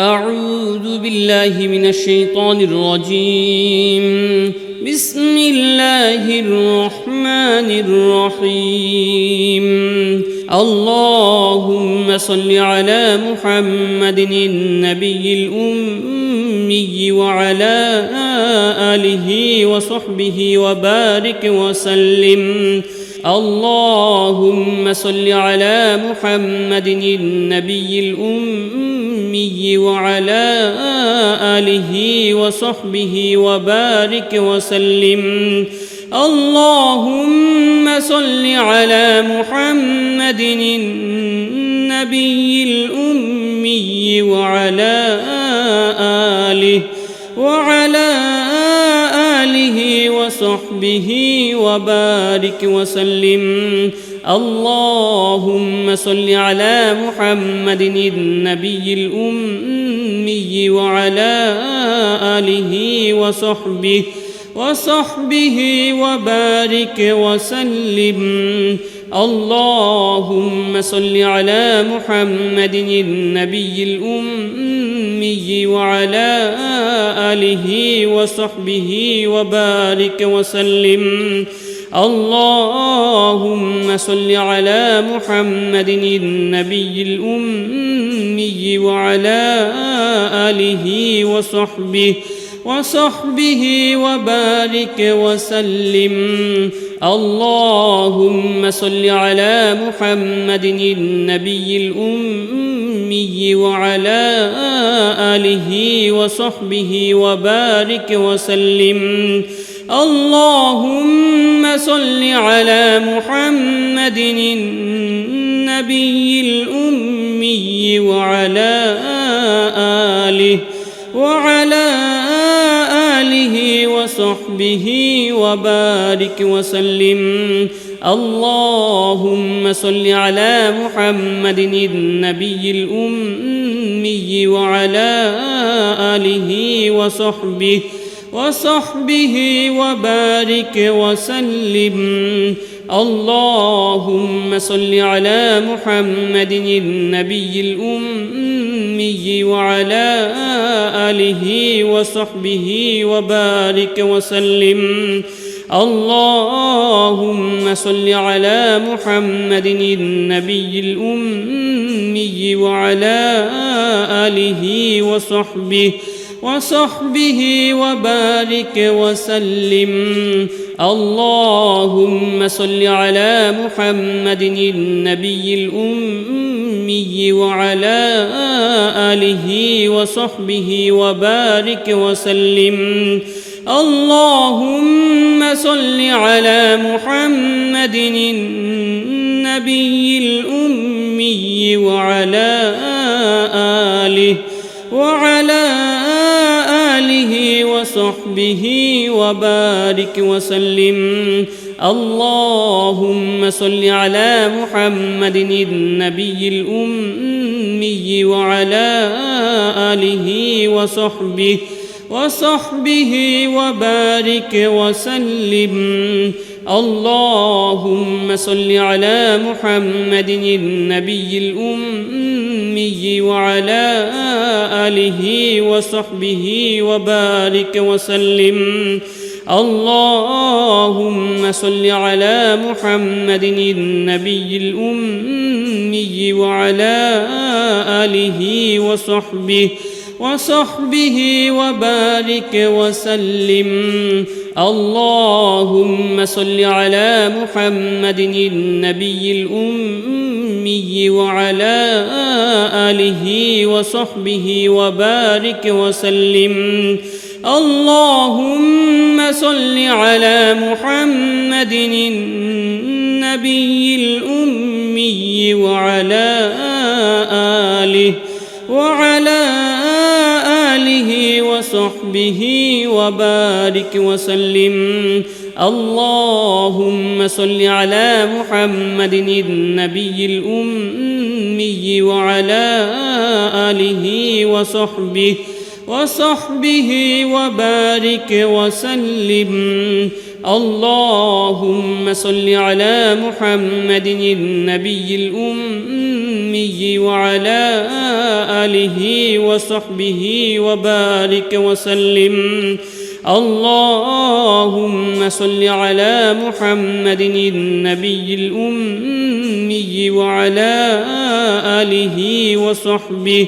أعوذ بالله من الشيطان الرجيم. بسم الله الرحمن الرحيم. اللهم صل على محمد النبي الأمي وعلى آله وصحبه وبارك وسلم. اللهم صل على محمد النبي الأمي وعلى آله وصحبه وبارك وسلم. اللهم صل على محمد النبي الأمي وعلى آله وصحبه وبارك وسلم. اللهم صل على محمد النبي الأمي وعلى آله وصحبه وبارك وسلم. اللهم صل على محمد النبي الأمي وعلى آله وصحبه وبارك وسلم. اللهم صل على محمد النبي الأمي وعلى آله وصحبه وبارك وسلم. اللهم صل على محمد النبي الأمي وعلى آله وصحبه وبارك وسلم. اللهم صل على محمد النبي الأمي وعلى آله وصحبه وبارك وسلم. اللهم صل على محمد النبي الأمي وعلى آله وصحبه وبارك وسلم. اللهم صل على محمد النبي الأمي وعلى آله وصحبه وبارك وسلم. اللهم صل على محمد النبي الأمي وعلى آله وصحبه وبارك وسلم. اللهم صل على محمد النبي الأمي وعلى آله وصحبه وبارك وسلم. اللهم صل على محمد النبي الأمي وعلى آله وصحبه وبارك وسلم. اللهم صل على محمد النبي الأمي وعلى آله وصحبه وبارك وسلم. اللهم صل على محمد النبي الأمي وعلى آله وصحبه وبارك وسلم. اللهم صل على محمد النبي الأمي وعلى آله وصحبه وبارك وسلم. اللهم صل على محمد النبي الأمي وعلى آله وصحبه وبارك وسلم. اللهم صل على محمد النبي الأمي وعلى آله وصحبه وبارك وسلم. اللهم صل على محمد النبي الأمي وعلى آله وصحبه وبارك وسلم. اللهم صل على محمد النبي الأمي الأمي وعلى آله وصحبه وبارك وسلم. اللهم صل على محمد النبي الأمي وعلى آله وصحبه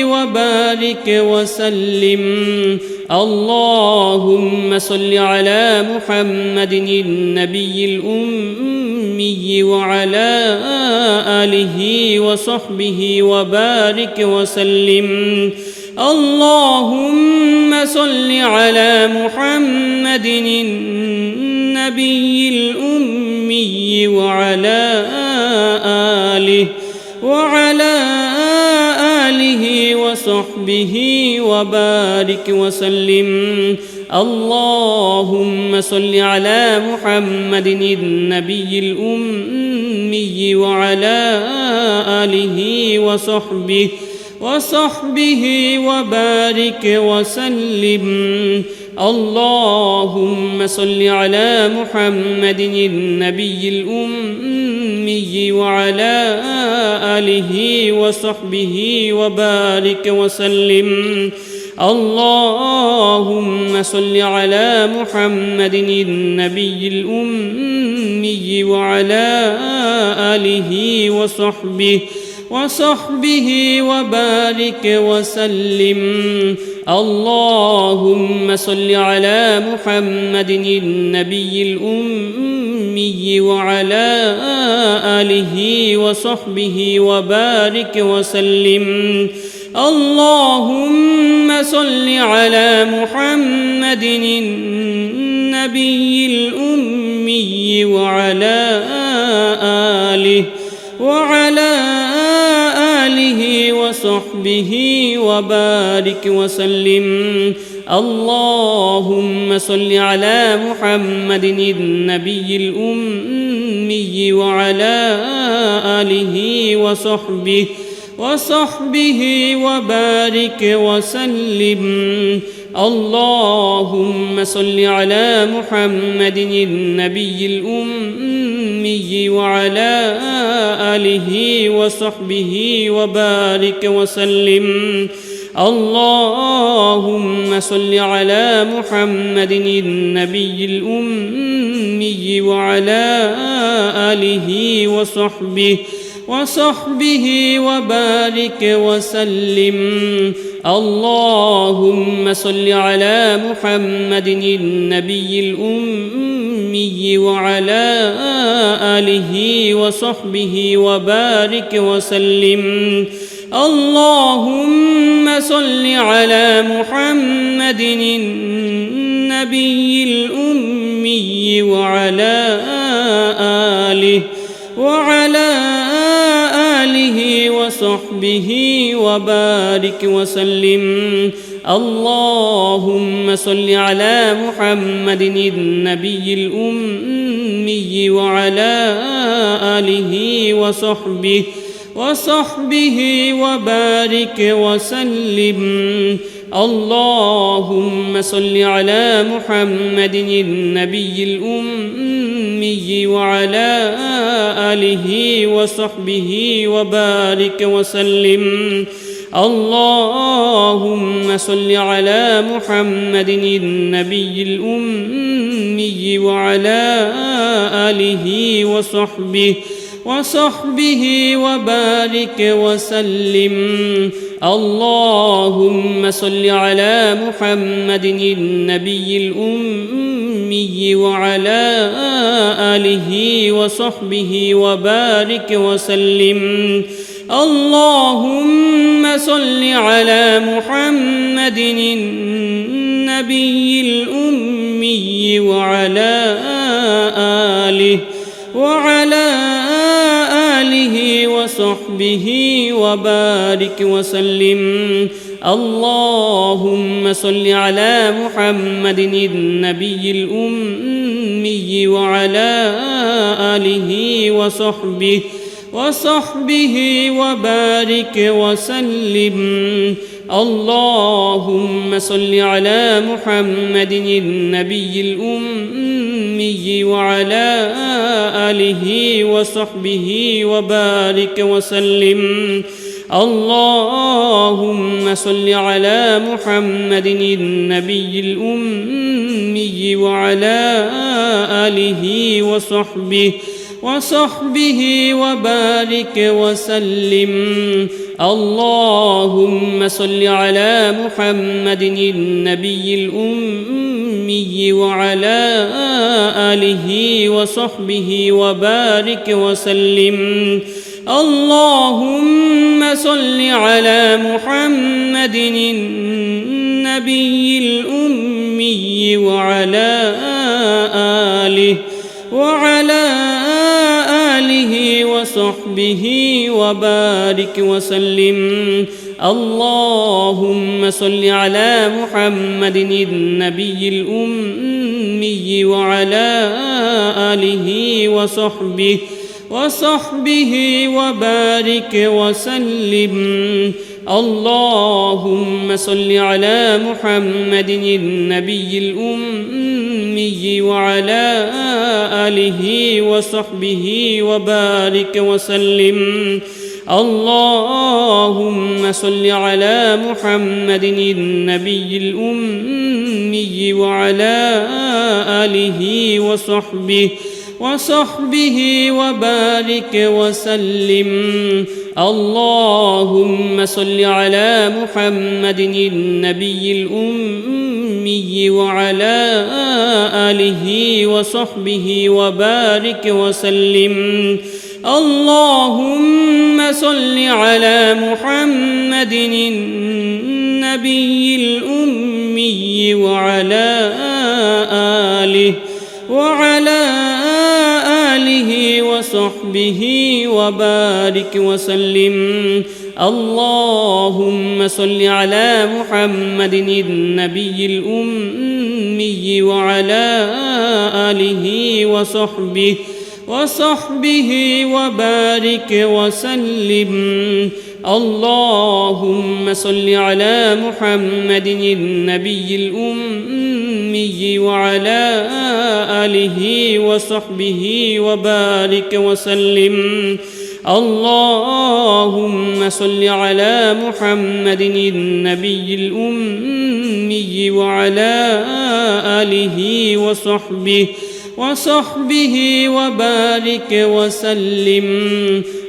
وبارك وسلم. اللهم صل على محمد النبي الأمي وعلى آله وصحبه وبارك وسلم. اللهم صل على محمد النبي الأمي وعلى آله وصحبه وبارك وسلم. اللهم صل على محمد النبي الأمي وعلى آله وصحبه وبارك وسلم. اللهم صل على محمد النبي الأمي وعلى آله وصحبه وبارك وسلم. اللهم صل على محمد النبي الأمي وعلى آله وصحبه وبارك وسلم. اللهم صل على محمد النبي الأمي وعلى آله وصحبه وبارك وسلم. اللهم صل على محمد النبي الأمي وعلى آله وصحبه وبارك وسلم. اللهم صل على محمد النبي الأمي وعلى آله وصحبه وبارك وسلم. اللهم صل على محمد النبي الأمي وعلى آله وصحبه وبارك وسلم. اللهم صل على محمد النبي الأمي وعلى آله وصحبه وبارك وسلم. اللهم صل على محمد النبي الأمي وعلى آله وصحبه وبارك وسلم. اللهم صل على محمد النبي الأمي وعلى آله وصحبه وبارك وسلم. اللهم صل على محمد النبي الأمي وعلى آله وصحبه وبارك وسلم. اللهم صل على محمد النبي الأمي وعلى آله وصحبه وبارك وسلم. اللهم صل على محمد النبي الأمي وعلى آله وصحبه وبارك وسلم. اللهم صل على محمد النبي الأمي وعلى آله وصحبه وبارك وسلم. اللهم صل على محمد النبي الأمي وعلى آله وصحبه وبارك وسلم. اللهم صل على محمد النبي الأمي وعلى آله وصحبه وبارك وسلم. اللهم صل على محمد النبي الأمي وعلى آله وصحبه وبارك وسلم. اللهم صل على محمد النبي الأمي وعلى آله وصحبه وبارك وسلم. اللهم صل على محمد النبي الأمي وعلى آله وصحبه وبارك وسلم. اللهم صل على محمد النبي الأمي وعلى آله وصحبه وبارك وسلم. اللهم صل على محمد النبي الأمي وعلى آله وصحبه وبارك وسلم. اللهم صل على محمد النبي الأمي وعلى آله وصحبه وبارك وسلم. اللهم صل على محمد النبي الأمي وعلى آله وصحبه وبارك وسلم. اللهم صل على محمد النبي الأمي وعلى آله وصحبه وبارك وسلم. اللهم صل على محمد النبي الأمي وعلى آله وصحبه وبارك وسلم. اللهم صل على محمد النبي الأمي وعلى آله وصحبه وبارك وسلم. اللهم صل على محمد النبي الأمي وعلى آله وصحبه وبارك وسلم. اللهم صل على محمد النبي الأمي وعلى آله وصحبه وبارك وسلم.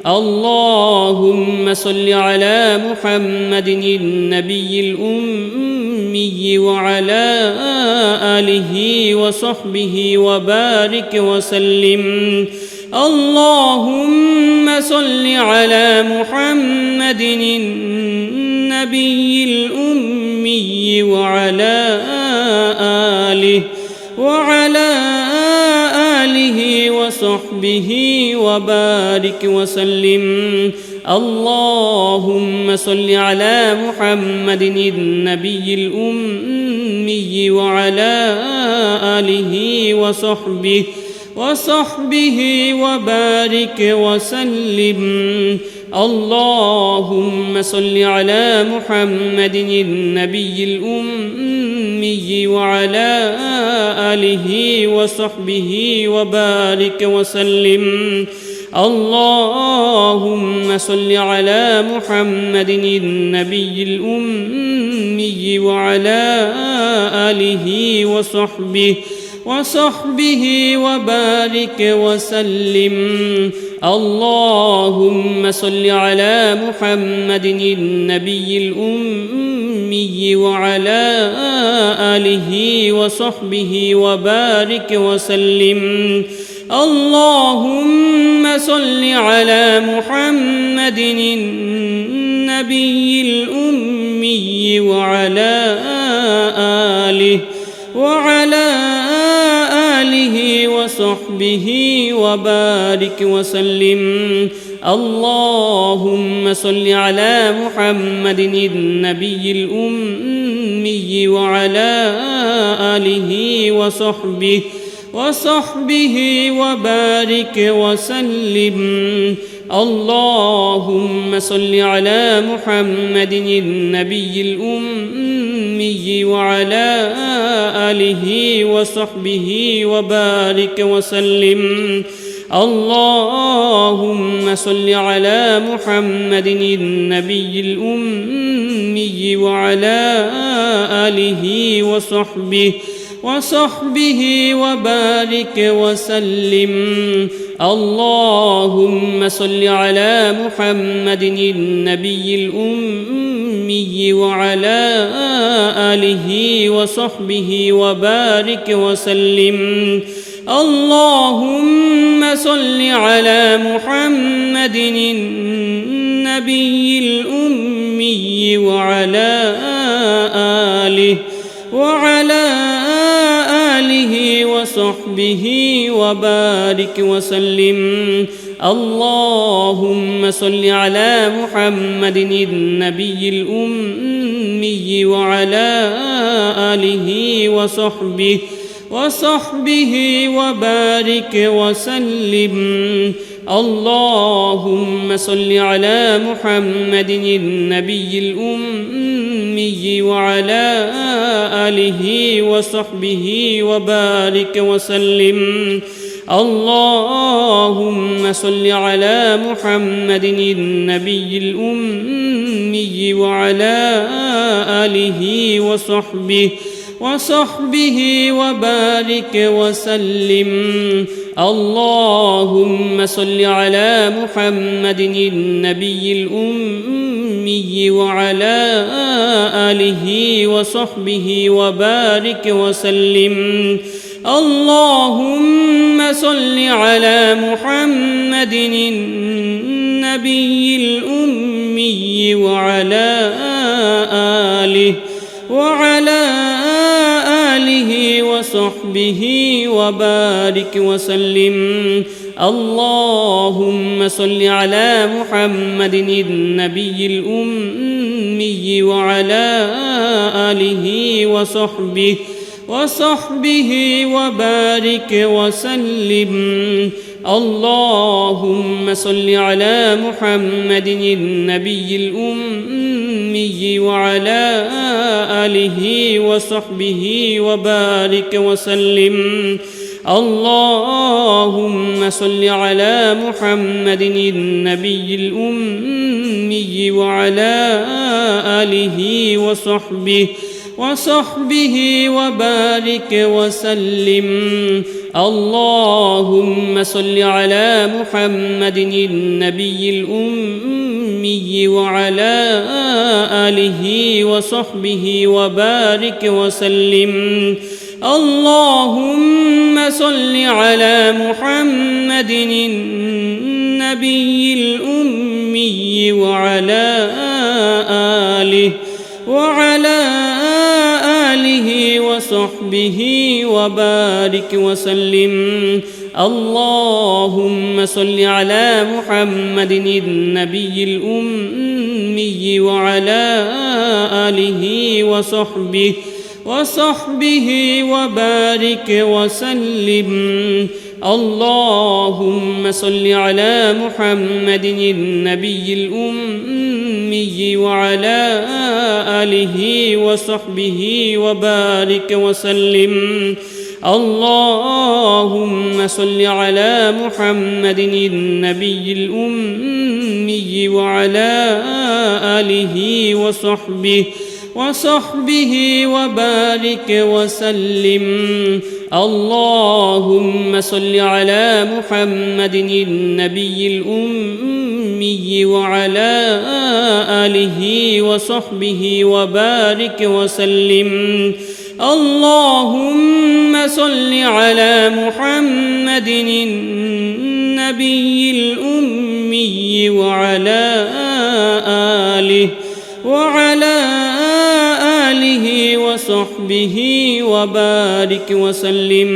اللهم صل على محمد النبي الأمي وعلى آله وصحبه وبارك وسلم. اللهم صل على محمد النبي الأمي وعلى آله وصحبه وبارك وسلم. اللهم صل على محمد النبي الأمي وعلى آله وصحبه وبارك وسلم. اللهم صل على محمد النبي الأمي وعلى آله وصحبه وبارك وسلم. اللهم صل على محمد النبي الأمي وعلى آله وصحبه وبارك وسلم. اللهم صل على محمد النبي الأمي وعلى آله وصحبه وبارك وسلم. اللهم صل على محمد النبي الأمي وعلى آله وصحبه وبارك وسلم. اللهم صل على محمد النبي الأمي وعلى آله وصحبه وبارك وسلم. اللهم صل على محمد النبي الأمي وعلى آله وصحبه وبارك وسلم. اللهم صل على محمد النبي الأمي وعلى آله وصحبه وبارك وسلم. اللهم صل على محمد النبي الأمي وعلى آله وصحبه وبارك وسلم. اللهم صل على محمد النبي الأمي وعلى آله وصحبه وبارك وسلم. اللهم صل على محمد النبي الأمي وعلى آله وصحبه وبارك وسلم. اللهم صل على محمد النبي الأمي وعلى آله وصحبه وبارك وسلم. اللهم صل على محمد النبي الأمي وعلى آله وصحبه وبارك وسلم. اللهم صل على محمد النبي الأمي وعلى آله وصحبه وبارك وسلم. اللهم صل على محمد النبي الأمي وعلى آله وصحبه وبارك وسلم. اللهم صل على محمد النبي الأمي وعلى آله وصحبه وبارك وسلم. اللهم صل على محمد النبي الأمي وعلى آله وصحبه وبارك وسلم. اللهم صل على محمد النبي الأمي وعلى آله وصحبه وبارك وسلم. اللهم صل على محمد النبي الأمي وعلى آله وصحبه وبارك وسلم. اللهم صل على محمد النبي الأمي وعلى آله وصحبه وبارك وسلم. اللهم صل على محمد النبي الأمي وعلى آله وصحبه وبارك وسلم. اللهم صل على محمد النبي الأمي وعلى آله وصحبه وبارك وسلم. اللهم صل على محمد النبي الأمي وعلى آله وصحبه وبارك وسلم. اللهم صل على محمد النبي الأمي وعلى آله وصحبه وبارك وسلم. اللهم صل على محمد النبي الأمي وعلى آله وصحبه وبارك وسلم.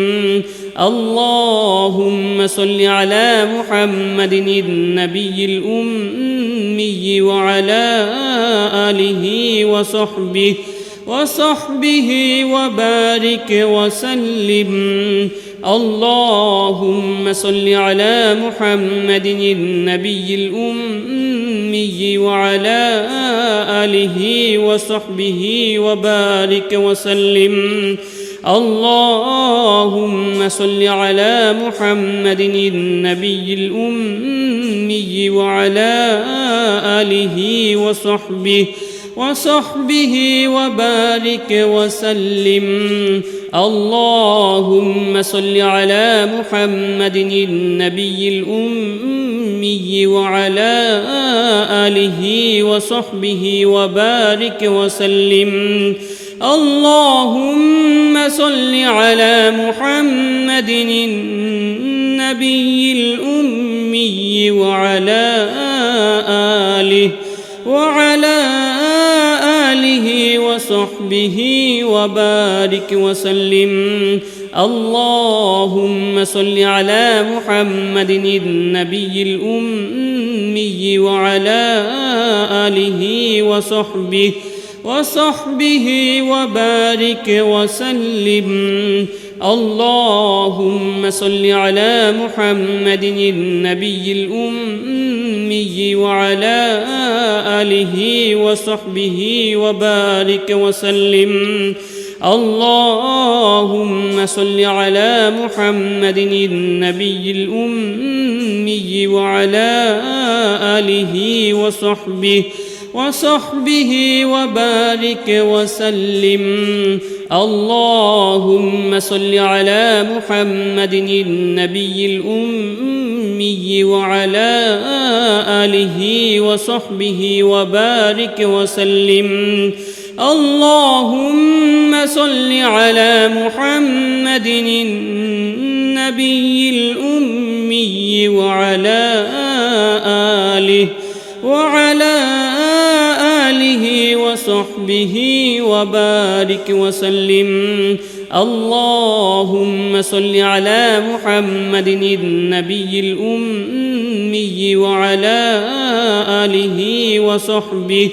اللهم صل على محمد النبي الأمي وعلى آله وصحبه وبارك وسلم. اللهم صل على محمد النبي الأمي وعلى آله وصحبه وبارك وسلم. اللهم صل على محمد النبي الأمي وعلى آله وصحبه وبارك وسلم. اللهم صل على محمد النبي الأمي وعلى آله وصحبه وبارك وسلم. اللهم صل على محمد النبي الأمي وعلى آله وصحبه وبارك وسلم. اللهم صل على محمد النبي الأمي وعلى آله وصحبه وبارك وسلم. اللهم صل على محمد النبي الأمي وعلى آله وصحبه وبارك وسلم. اللهم صل على محمد النبي الأمي وعلى آله وصحبه وبارك وسلم. اللهم صل على محمد النبي الأمي وعلى آله وصحبه وبارك وسلم. اللهم صل على محمد النبي الأمي وعلى آله وصحبه وبارك وسلم. اللهم صل على محمد النبي الأمي وعلى آله وصحبه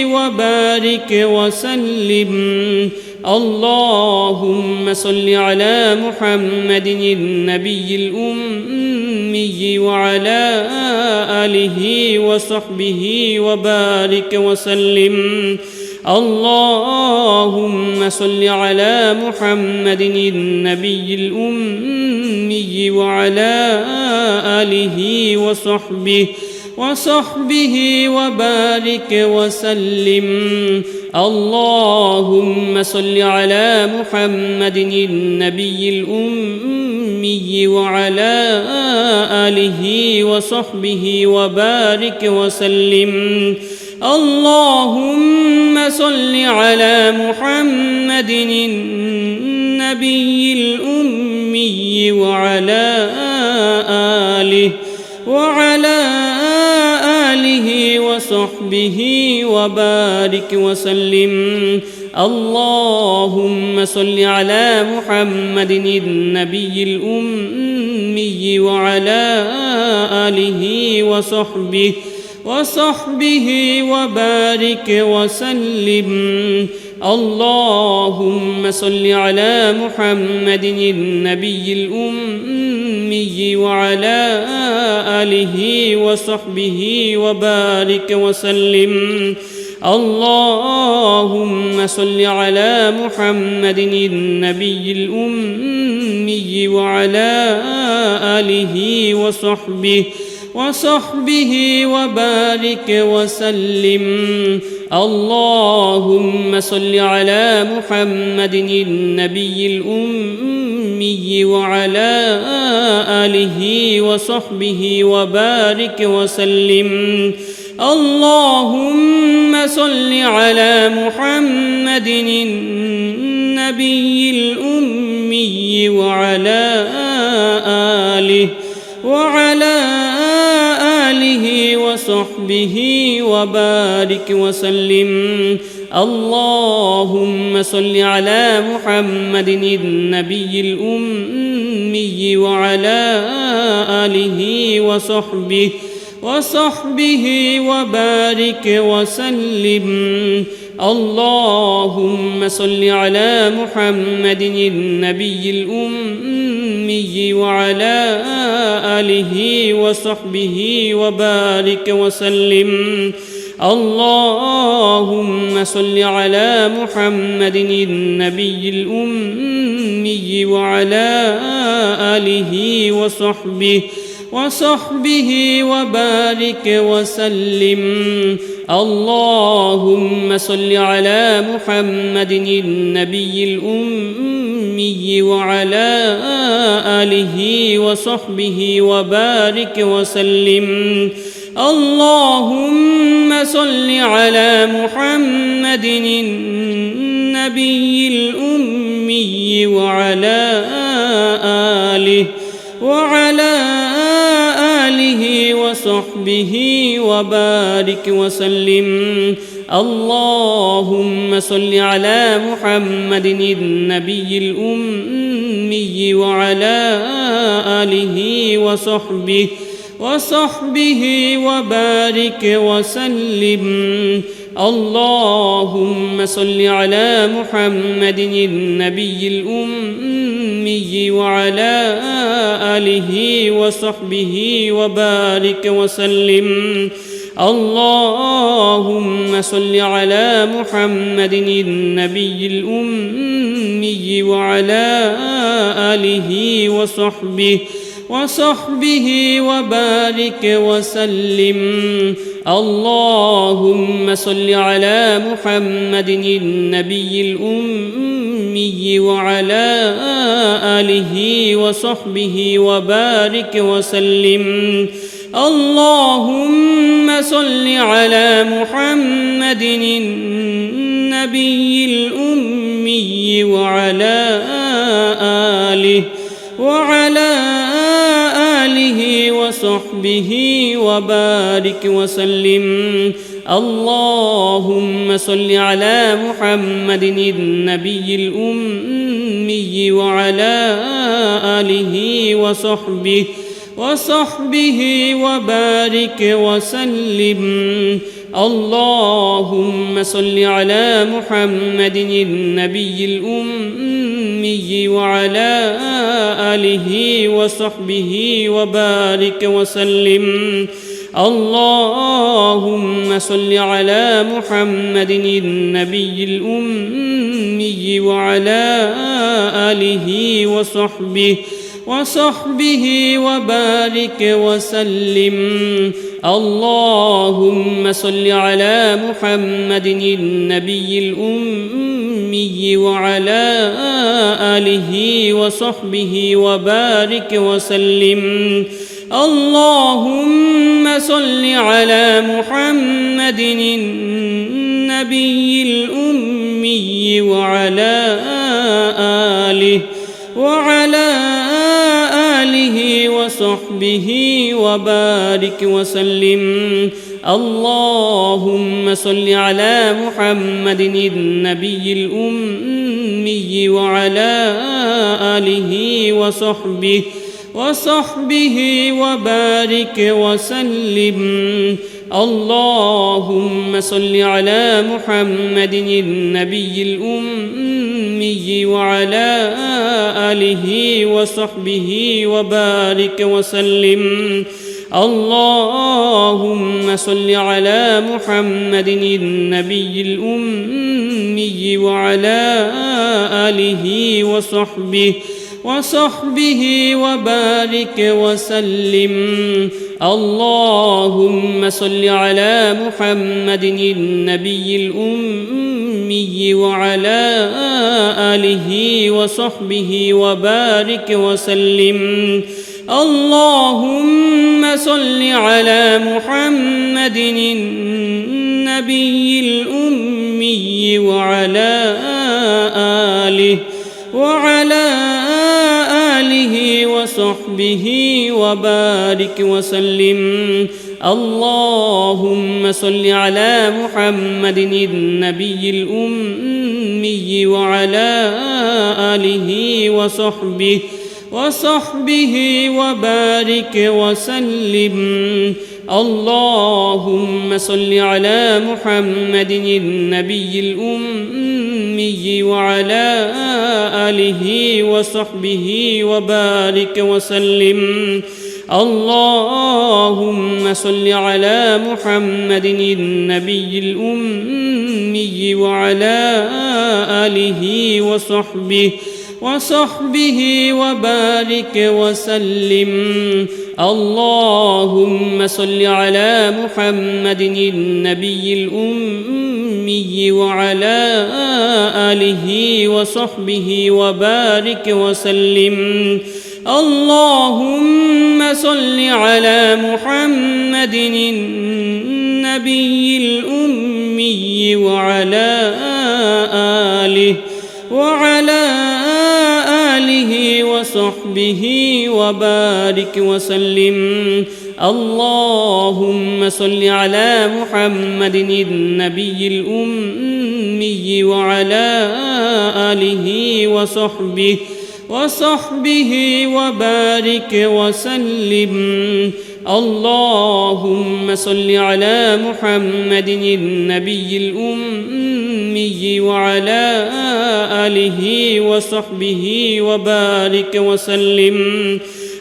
وبارك وسلم. اللهم صل على محمد النبي الأمي وعلى آله وصحبه وبارك وسلم. اللهم صل على محمد النبي الأمي وعلى آله وصحبه وبارك وسلم. اللهم صل على محمد النبي الأمي وعلى آله وصحبه وبارك وسلم. اللهم صل على محمد النبي الأمي وعلى آله وصحبه وبارك وسلم. اللهم صل على محمد النبي الأمي وعلى آله وصحبه وبارك وسلم. اللهم صل على محمد النبي الأمي وعلى آله وصحبه وبارك وسلم. اللهم صل على محمد النبي الأمي وعلى آله وصحبه وبارك وسلم. اللهم صل على محمد النبي الأمي وعلى آله وصحبه وبارك وسلم. اللهم صل على محمد النبي الأمي وعلى آله وصحبه وبارك وسلم. اللهم صل على محمد النبي الأمي وعلى آله وصحبه وبارك وسلم. اللهم صل على محمد النبي الأمي وعلى آله وصحبه وبارك وسلم. اللهم صل على محمد النبي الأمي وعلى آله وصحبه وبارك وسلم. اللهم صل على محمد النبي الأمي وعلى آله وصحبه وبارك وسلم. اللهم صل على محمد النبي الأمي وعلى آله وصحبه وبارك وسلم. اللهم صل على محمد النبي الأمي وعلى آله وصحبه وبارك وسلم. اللهم صل على محمد النبي الأمي وعلى آله وصحبه وبارك وسلم. اللهم صل على محمد النبي الأمي وعلى آله وصحبه وبارك وسلم. اللهم صل على محمد النبي الأمي وعلى آله وصحبه وبارك وسلم. اللهم صل على محمد النبي الأمي وعلى آله وصحبه وبارك وسلم. اللهم صل على محمد النبي الأمي وعلى آله وصحبه وبارك وسلم. اللهم صل على محمد النبي الأمي وعلى آله وصحبه وبارك وسلم. اللهم صل على محمد النبي الأمي وعلى آله وصحبه وبارك وسلم. اللهم صل على محمد النبي الأمي وعلى آله وصحبه وبارك وسلم. اللهم صل على محمد النبي الأمي وعلى آله وصحبه وبارك وسلم. اللهم صل على محمد النبي الأمي وعلى آله وصحبه وبارك وسلم. اللهم صل على محمد النبي الأمي وعلى آله وصحبه وبارك وسلم. اللهم صل على محمد النبي الأمي وعلى آله وصحبه وبارك وسلم. اللهم صل على محمد النبي الأمي وعلى آله وصحبه وبارك وسلم. اللهم صل على محمد النبي الأمي وعلى آله وصحبه وبارك وسلم. اللهم صل على محمد النبي الأمي وعلى آله وصحبه وبارك وسلم. اللهم صل على محمد النبي الأمي وعلى آله وصحبه وبارك وسلم. اللهم صل على محمد النبي الأمي وعلى آله وصحبه وبارك وسلم. اللهم صل على محمد النبي الأمي وعلى آله وصحبه وبارك وسلم. اللهم صل على محمد النبي الأمي وعلى آله وصحبه وبارك وسلم. اللهم صل على محمد النبي الأمي وعلى آله وصحبه وبارك وسلم. اللهم صل على محمد النبي الأمي وعلى آله وصحبه وبارك وسلم.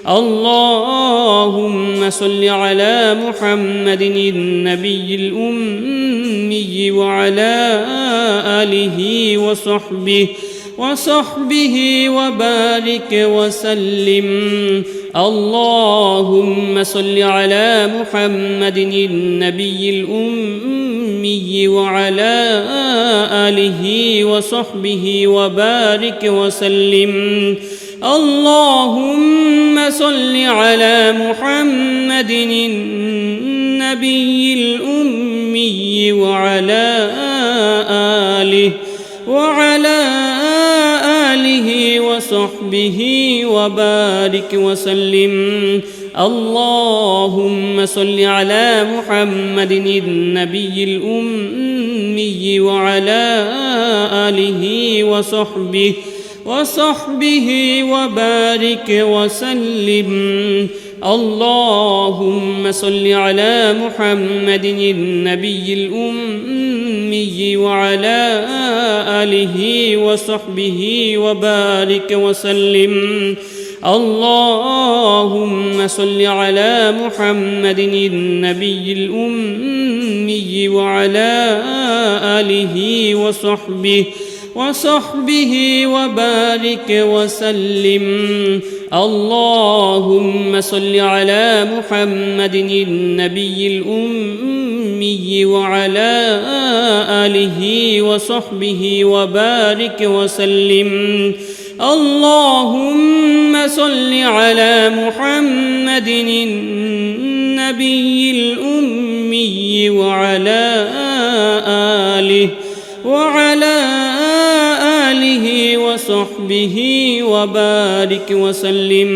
اللهم صل على محمد النبي الأمي وعلى آله وصحبه وبارك وسلم. اللهم صل على محمد النبي الأمي وعلى آله وصحبه وبارك وسلم. اللهم صل على محمد النبي الأمي وعلى آله وصحبه وبارك وسلم. اللهم صل على محمد النبي الأمي وعلى آله وصحبه وبارك وسلم. اللهم صل على محمد النبي الأمي وعلى آله وصحبه وبارك وسلم. اللهم صل على محمد النبي الأمي وعلى آله وصحبه وبارك وسلم. اللهم صل على محمد النبي الأمي وعلى آله وصحبه وبارك وسلم. اللهم صل على محمد النبي الأمي وعلى آله وصحبه وبارك وسلم.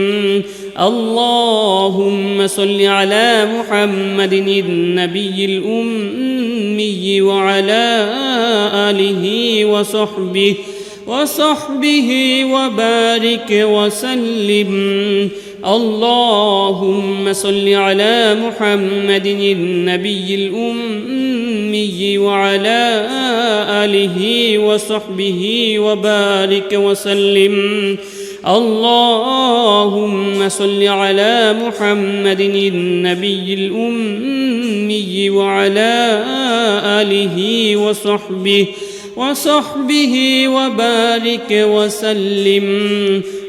اللهم صل على محمد النبي الأمي وعلى آله وصحبه وبارك وسلم. اللهم صل على محمد النبي الأمي وعلى آله وصحبه وبارك وسلم. اللهم صل على محمد النبي الأمي وعلى آله وصحبه وبارك وسلم.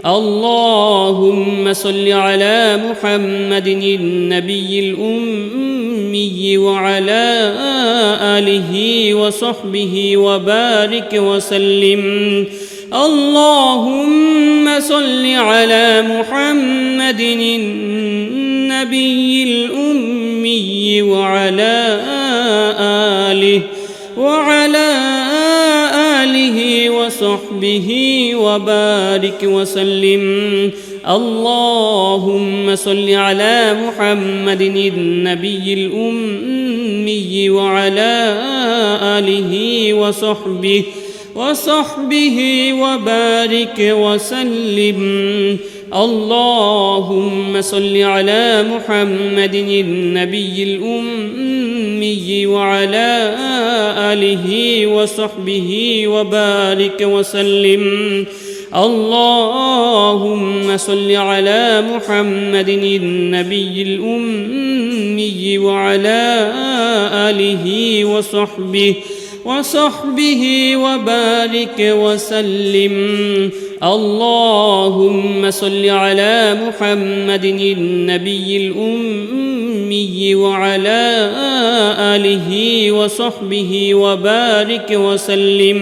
اللهم صل على محمد النبي الأمي وعلى آله وصحبه وبارك وسلم. اللهم صل على محمد النبي الأمي وعلى آله وصحبه وبارك وسلم. اللهم صل على محمد النبي الأمي وعلى آله وصحبه وبارك وسلم. اللهم صل على محمد النبي الأمي وعلى آله وصحبه وبارك وسلم. اللهم صل على محمد النبي الأمي وعلى آله وصحبه وبارك وسلم. اللهم صل على محمد النبي الأمي وعلى آله وصحبه وبارك وسلم.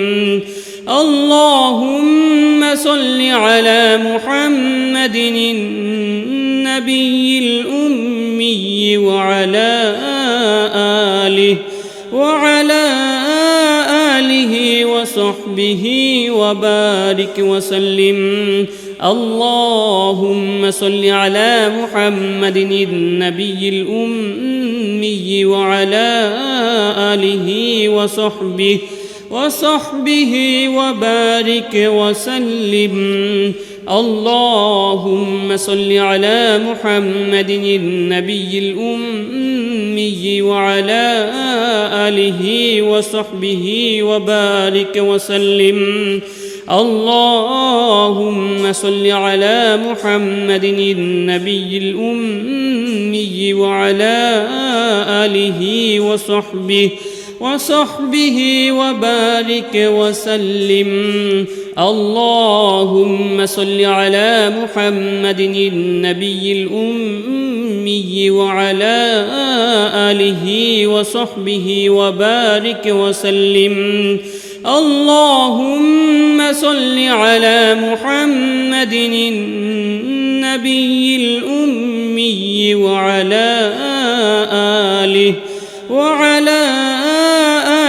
اللهم صل على محمد النبي الأمي وعلى آله وصحبه وبارك وسلم. اللهم صل على محمد النبي الأمي وعلى آله وصحبه وبارك وسلم. اللهم صل على محمد النبي الأمي وعلى آله وصحبه وبارك وسلم. اللهم صل على محمد النبي الأمي وعلى آله وصحبه وبارك وسلم. اللهم صل على محمد النبي الأمي وعلى آله وصحبه وبارك وسلم. اللهم صل على محمد النبي الأمي وعلى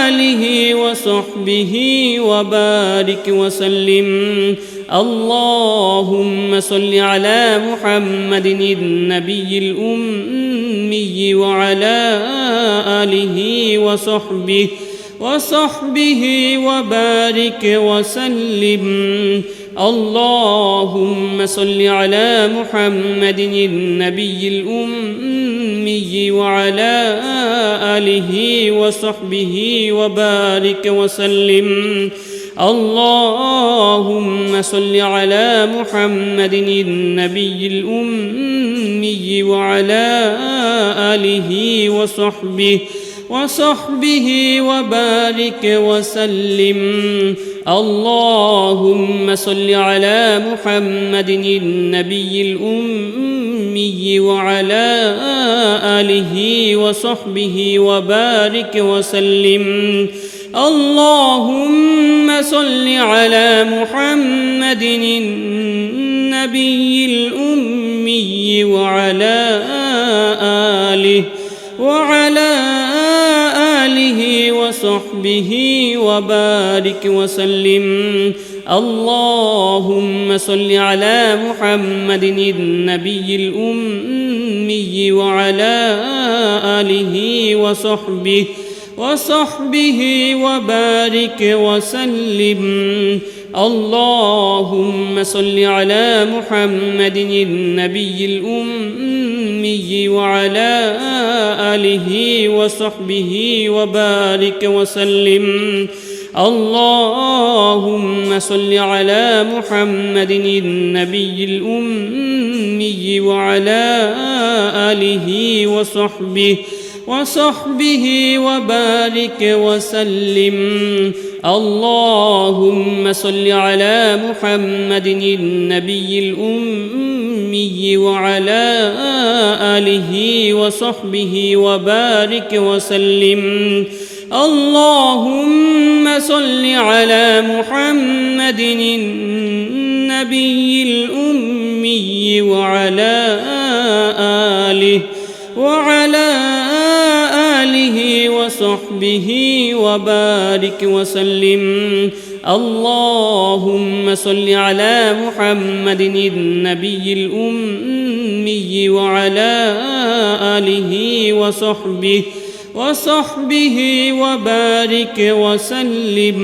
آله وصحبه وبارك وسلم. اللهم صل على محمد النبي الأمي وعلى آله وصحبه وبارك وسلم. اللهم صل على محمد النبي الأمي وعلى آله وصحبه وبارك وسلم. اللهم صل على محمد النبي الأمي وعلى آله وصحبه وبارك وسلم. اللهم صل على محمد النبي الأمي وعلى آله وصحبه وبارك وسلم. اللهم صل على محمد النبي الأمي وعلى آله وصحبه وبارك وسلم. اللهم صل على محمد النبي الأمي وعلى آله وصحبه وبارك وسلم. اللهم صل على محمد النبي الأمي وعلى آله وصحبه وبارك وسلم. اللهم صل على محمد النبي الأمي وعلى آله وصحبه وبارك وسلم. اللهم صل على محمد النبي الأمي وعلى آله وصحبه وبارك وسلم. اللهم صل على محمد النبي الأمي وعلى آله وصحبه وبارك وسلم. اللهم صل على محمد النبي الأمي وعلى آله وصحبه وبارك وسلم.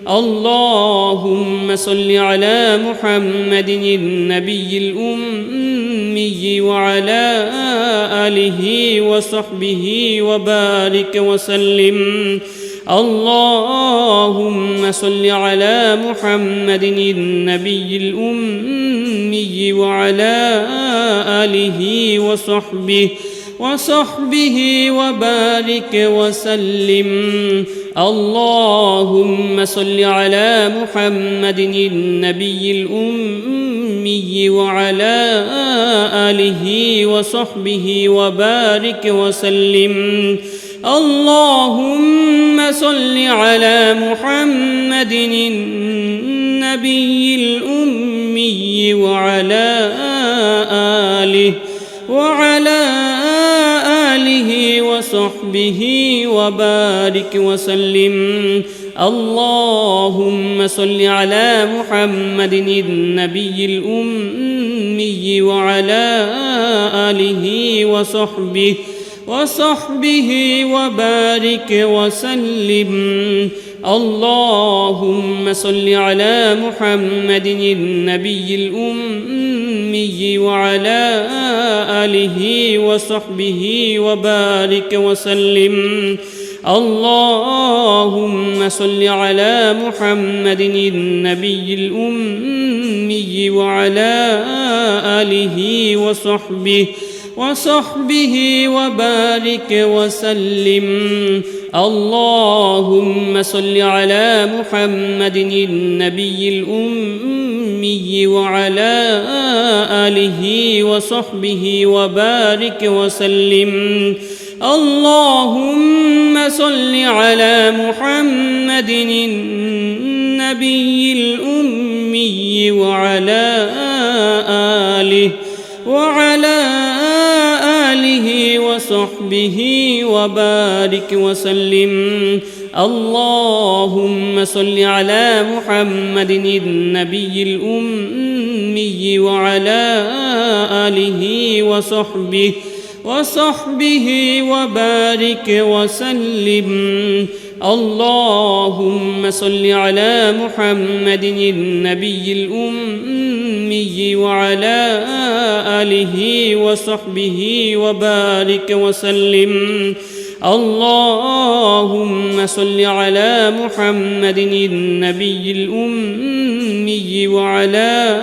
اللهم صل على محمد النبي الأمي وعلى آله وصحبه وبارك وسلم. اللهم صل على محمد النبي الأمي وعلى آله وصحبه وبارك وسلم. اللهم صل على محمد النبي الأمي وعلى آله وصحبه وبارك وسلم. اللهم صل على محمد النبي الأمي وعلى آله وصحبه وبارك وسلم. اللهم صل على محمد النبي الأمي وعلى آله وصحبه وبارك وسلم. اللهم صل على محمد النبي الأمي وعلى آله وصحبه وبارك وسلم. اللهم صل على محمد النبي الأمي وعلى آله وصحبه وبارك وسلم. اللهم صل على محمد النبي الأمي وعلى آله وصحبه وبارك وسلم. اللهم صل على محمد النبي الأمي وعلى آله وصحبه وبارك وسلم. اللهم صل على محمد النبي الأمي وعلى آله وصحبه وبارك وسلم. اللهم صل على محمد النبي الأمي وعلى آله وصحبه وبارك وسلم. اللهم صل على محمد النبي الأمي وعلى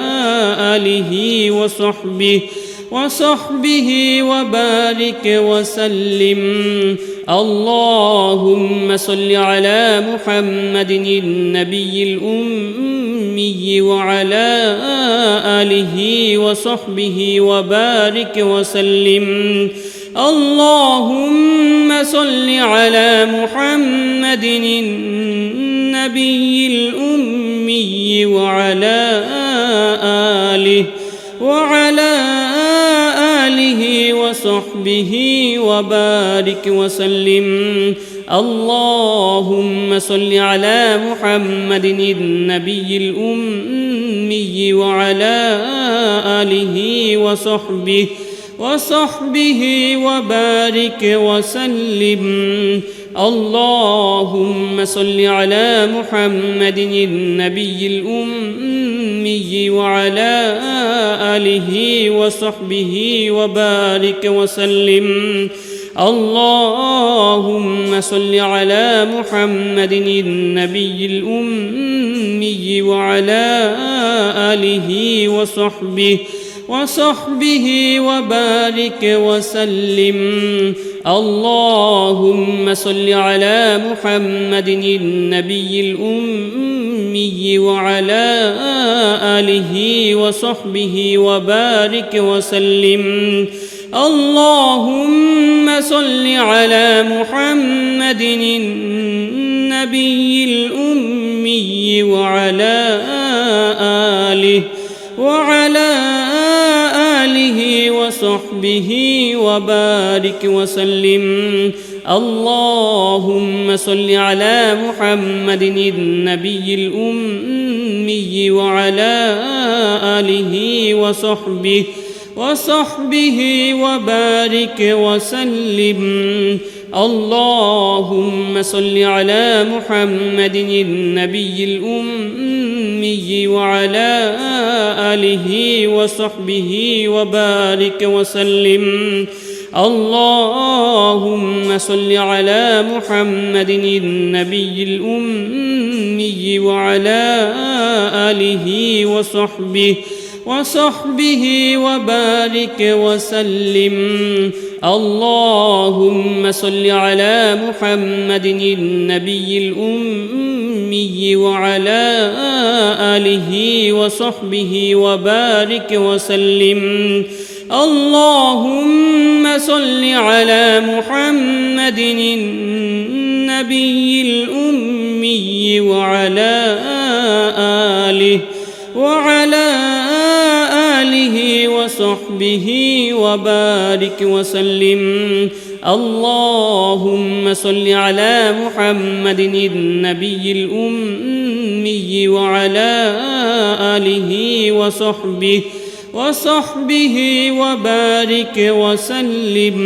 آله وصحبه وبارك وسلم. اللهم صل على محمد النبي الأمي وعلى آله وصحبه وبارك وسلم. اللهم صل على محمد النبي الأمي وعلى آله وصحبه وبارك وسلم. اللهم صل على محمد النبي الأمي وعلى آله وصحبه وبارك وسلم. اللهم صل على محمد النبي الأمي وعلى آله وصحبه وبارك وسلم. اللهم صل على محمد النبي الأمي وعلى آله وصحبه وبارك وسلم. اللهم صل على محمد النبي الأمي وعلى آله وصحبه وبارك وسلم. اللهم صل على محمد النبي الأمي وعلى آله وصحبه وبارك وسلم. اللهم صل على محمد النبي الأمي وعلى آله وصحبه وبارك وسلم. اللهم صل على محمد النبي الأمي وعلى آله وصحبه وبارك وسلم. اللهم صل على محمد النبي الأمي وعلى آله وصحبه وبارك وسلم. اللهم صل على محمد النبي الأمي وعلى آله وصحبه وبارك وسلم. اللهم صل على محمد النبي الأمي وعلى آله وصحبه وبارك وسلم. اللهم صل على محمد النبي الأمي وعلى آله وصحبه وبارك وسلم.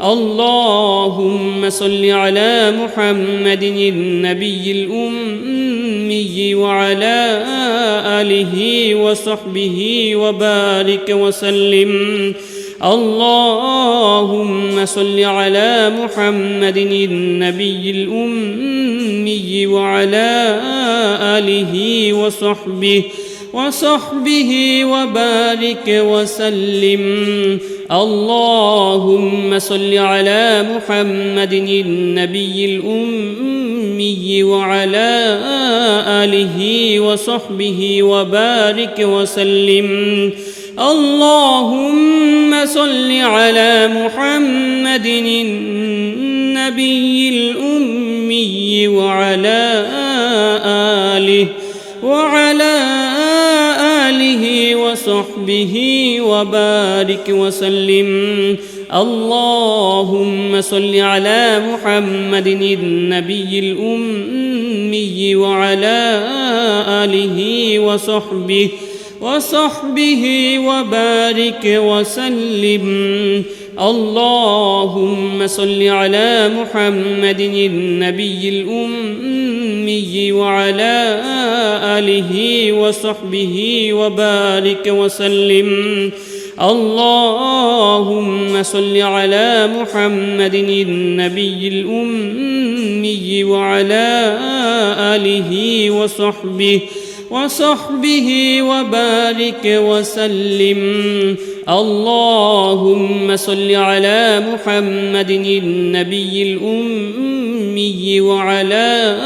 اللهم صل على محمد النبي الأمي وعلى آله وصحبه وبارك وسلم. اللهم صل على محمد النبي الأمي وعلى آله وصحبه وبارك وسلم. اللهم صل على محمد النبي الأمي وعلى آله وصحبه وبارك وسلم. اللهم صل على محمد النبي الأمي وعلى آله وصحبه وبارك وسلم. اللهم صل على محمد النبي الأمي وعلى آله وصحبه وبارك وسلم. اللهم صل على محمد النبي الأمي وعلى آله وصحبه وبارك وسلم. اللهم صل على محمد النبي الأمي وعلى آله وصحبه وبارك وسلم. اللهم صل على محمد النبي الأمي وعلى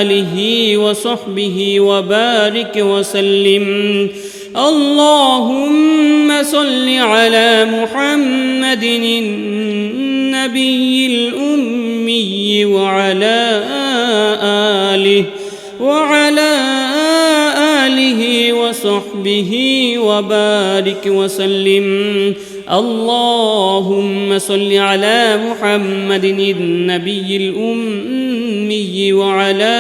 آله وصحبه وبارك وسلم. اللهم صل على محمد النبي الأمي وعلى آله وصحبه وبارك وسلم. اللهم صل على محمد النبي الأمي وعلى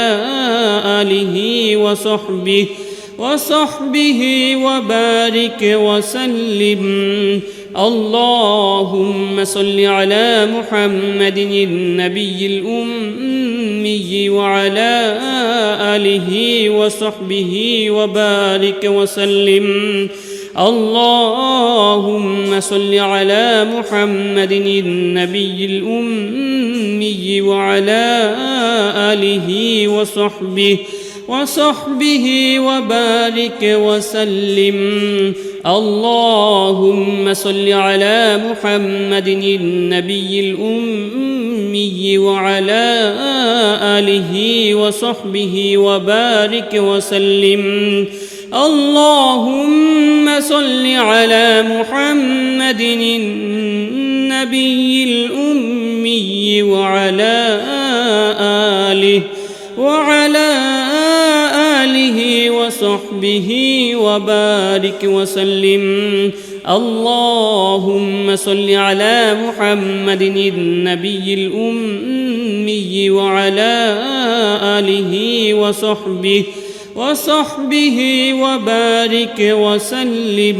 آله وصحبه وبارك وسلم. اللهم صل على محمد النبي الأمي وعلى آله وصحبه وبارك وسلم. اللهم صل على محمد النبي الأمي وعلى آله وصحبه وبارك وسلم. اللهم صل على محمد النبي الأمي وعلى آله وصحبه وبارك وسلم. اللهم صل على محمد النبي الأمي وعلى آله وصحبه وبارك وسلم. اللهم صل على محمد النبي الأمي وعلى آله وصحبه وبارك وسلم.